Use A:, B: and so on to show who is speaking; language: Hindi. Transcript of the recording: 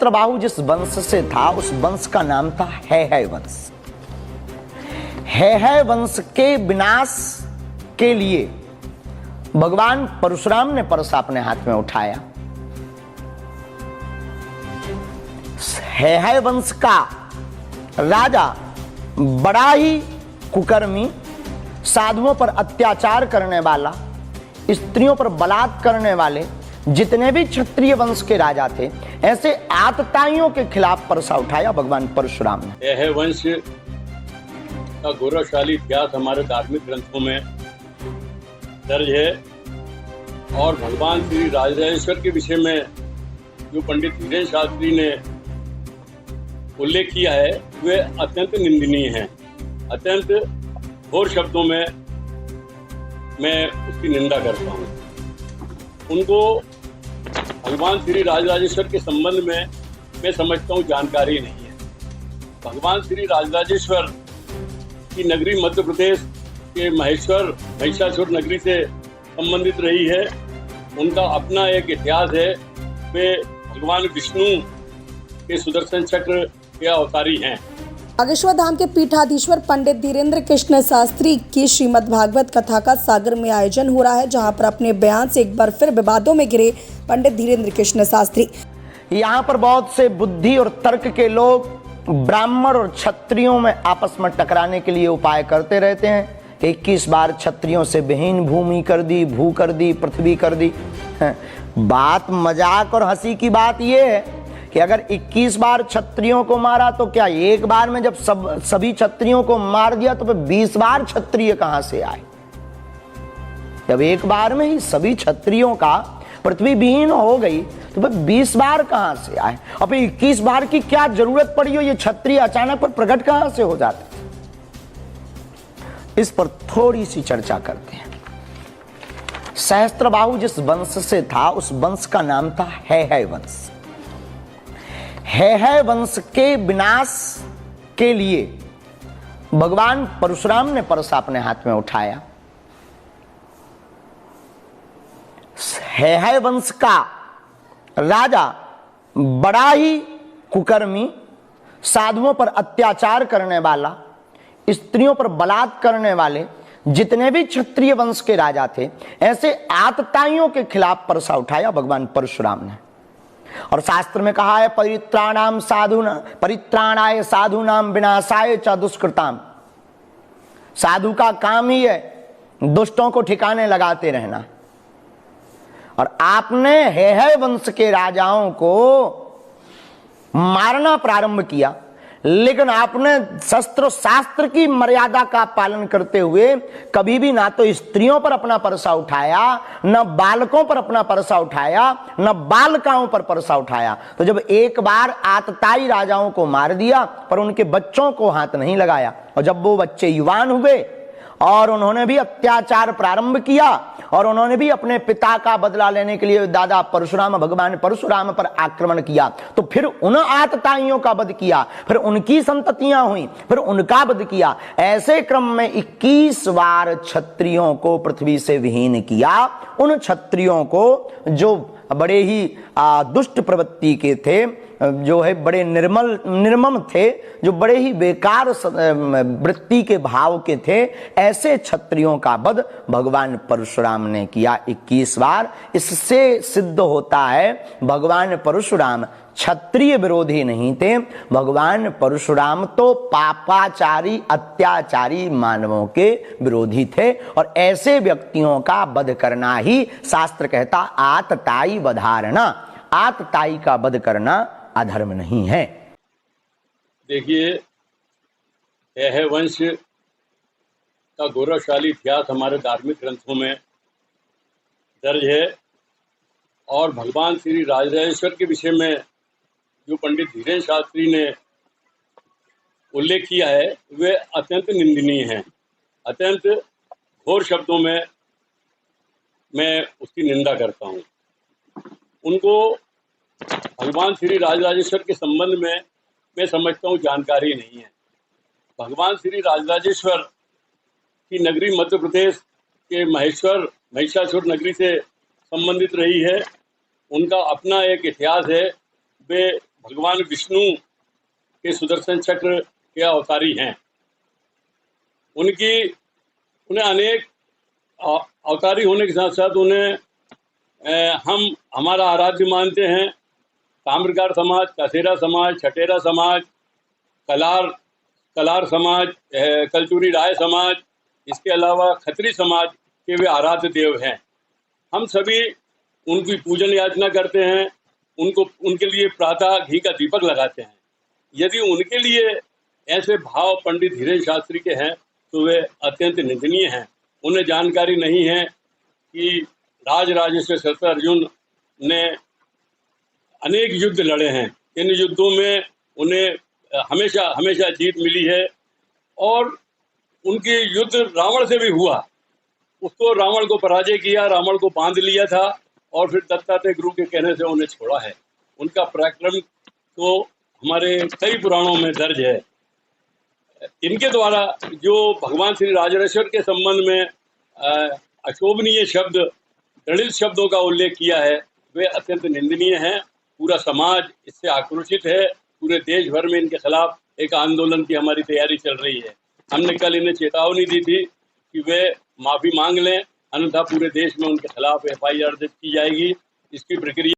A: सहस्त्रबाहु जिस वंश से था उस वंश का नाम था है वंश। है वंश के विनाश के लिए भगवान परशुराम ने परसा अपने हाथ में उठाया। है वंश का राजा बड़ा ही कुकर्मी, साधुओं पर अत्याचार करने वाला, स्त्रियों पर बलात्कार करने वाले जितने भी क्षत्रिय वंश के राजा थे, ऐसे आतताइयों के खिलाफ परसा उठाया भगवान परशुराम ने।
B: है वंश का गौरवशाली इतिहास हमारे धार्मिक ग्रंथों में दर्ज है और भगवान श्री राजराजेश्वर के विषय में जो पंडित धीरेन्द्र शास्त्री ने उल्लेख किया है वे अत्यंत निंदनीय हैं। अत्यंत घोर शब्दों में मैं उसकी निंदा करता हूँ। उनको भगवान श्री राजराजेश्वर के संबंध में मैं समझता हूँ जानकारी नहीं है। भगवान श्री राजराजेश्वर की नगरी मध्य प्रदेश के महिषासुर नगरी से संबंधित रही है। उनका अपना एक इतिहास है। वे भगवान विष्णु के सुदर्शन चक्र के अवतारी हैं।
C: बागेश्वर धाम के पीठाधीश्वर पंडित धीरेन्द्र कृष्ण शास्त्री की श्रीमद् भागवत कथा का सागर में आयोजन हो रहा है, जहां पर अपने बयान से एक बार फिर विवादों में घिरे पंडित धीरेन्द्र कृष्ण शास्त्री।
A: यहाँ पर बहुत से बुद्धि और तर्क के लोग ब्राह्मण और क्षत्रियों में आपस में टकराने के लिए उपाय करते रहते हैं। 21 बार क्षत्रियों से विहीन भूमि कर दी, भू कर दी, पृथ्वी कर दी। बात मजाक और हंसी की बात यह है कि अगर 21 बार क्षत्रियों को मारा तो क्या एक बार में जब सभी क्षत्रियों को मार दिया तो फिर 20 बार क्षत्रिय कहां से आए? जब एक बार में ही सभी क्षत्रियों का पृथ्वी विहीन हो गई तो फिर 20 बार कहां से आए? और फिर 21 बार की क्या जरूरत पड़ी हो? ये क्षत्रिय अचानक पर प्रकट कहां से हो जाते? इस पर थोड़ी सी चर्चा करते हैं। सहस्त्रबाहु जिस वंश से था उस वंश का नाम था है वंश। है वंश के विनाश के लिए भगवान परशुराम ने परसा अपने हाथ में उठाया। है वंश का राजा बड़ा ही कुकर्मी, साधुओं पर अत्याचार करने वाला, स्त्रियों पर बलात्कार करने वाले जितने भी क्षत्रिय वंश के राजा थे, ऐसे आतताइयों के खिलाफ परसा उठाया भगवान परशुराम ने। और शास्त्र में कहा है परित्राणाय साधूनाम विनाशाय च दुष्कृताम। साधु का काम ही है दुष्टों को ठिकाने लगाते रहना। और आपने है वंश के राजाओं को मारना प्रारंभ किया, लेकिन आपने शस्त्र शास्त्र की मर्यादा का पालन करते हुए कभी भी ना तो स्त्रियों पर अपना परसा उठाया, न बालकों पर अपना परसा उठाया, न बालिकाओं पर परसा उठाया। तो जब एक बार आतताई राजाओं को मार दिया पर उनके बच्चों को हाथ नहीं लगाया, और जब वो बच्चे युवान हुए और उन्होंने भी अत्याचार प्रारंभ किया और उन्होंने भी अपने पिता का बदला लेने के लिए दादा परशुराम भगवान परशुराम पर आक्रमण किया, तो फिर उन आतताइयों का वध किया, फिर उनकी संततियां हुई, फिर उनका वध किया। ऐसे क्रम में 21 बार क्षत्रियों को पृथ्वी से विहीन किया। उन क्षत्रियों को जो बड़े ही दुष्ट प्रवृत्ति के थे, जो है बड़े निर्मम थे, जो बड़े ही बेकार वृत्ति के भाव के थे, ऐसे क्षत्रियों का वध भगवान परशुराम ने किया 21 बार। इससे सिद्ध होता है भगवान परशुराम क्षत्रिय विरोधी नहीं थे। भगवान परशुराम तो पापाचारी अत्याचारी मानवों के विरोधी थे, और ऐसे व्यक्तियों का वध करना ही शास्त्र कहता आतताई वधारणा। आतताई का वध करना अधर्म नहीं है।
B: देखिए, है वंश का गौरवशाली इतिहास हमारे धार्मिक ग्रंथों में दर्ज है और भगवान श्री राजराजेश्वर के विषय में जो पंडित धीरेन्द्र शास्त्री ने उल्लेख किया है वे अत्यंत निंदनीय हैं। अत्यंत घोर शब्दों में मैं उसकी निंदा करता हूँ। उनको भगवान श्री राजराजेश्वर के संबंध में मैं समझता हूँ जानकारी नहीं है। भगवान श्री राजराजेश्वर की नगरी मध्य प्रदेश के महिषासुर नगरी से संबंधित रही है। उनका अपना एक इतिहास है। वे भगवान विष्णु के सुदर्शन चक्र के अवतारी हैं। उन्हें अनेक अवतारी होने के साथ साथ उन्हें हम हमारा आराध्य मानते हैं। ताम्रकार समाज, कसेरा समाज, छटेरा समाज, कलार समाज, कलचुरी राय समाज, इसके अलावा खत्री समाज के वे आराध्य देव हैं। हम सभी उनकी पूजन याचना करते हैं, उनके लिए प्रातः घी का दीपक लगाते हैं। यदि उनके लिए ऐसे भाव पंडित धीरेन्द्र शास्त्री के हैं तो वे अत्यंत निंदनीय हैं। उन्हें जानकारी नहीं है कि राजराजेश्वर शतर्जुन ने अनेक युद्ध लड़े हैं। इन युद्धों में उन्हें हमेशा जीत मिली है और उनकी युद्ध रावण से भी हुआ। उसको रावण को पराजय किया, रावण को बांध लिया था और फिर दत्तात्रेय गुरु के कहने से उन्हें छोड़ा है। उनका पराक्रम तो हमारे कई पुराणों में दर्ज है। इनके द्वारा जो भगवान श्री राजराजेश्वर के संबंध में अशोभनीय शब्द, दलित शब्दों का उल्लेख किया है, वे अत्यंत निंदनीय हैं। पूरा समाज इससे आक्रोशित है। पूरे देश भर में इनके खिलाफ एक आंदोलन की हमारी तैयारी चल रही है। हमने कल इन्हें चेतावनी दी थी कि वे माफ़ी मांग लें, अन्यथा पूरे देश में उनके खिलाफ FIR दर्ज की जाएगी। इसकी प्रक्रिया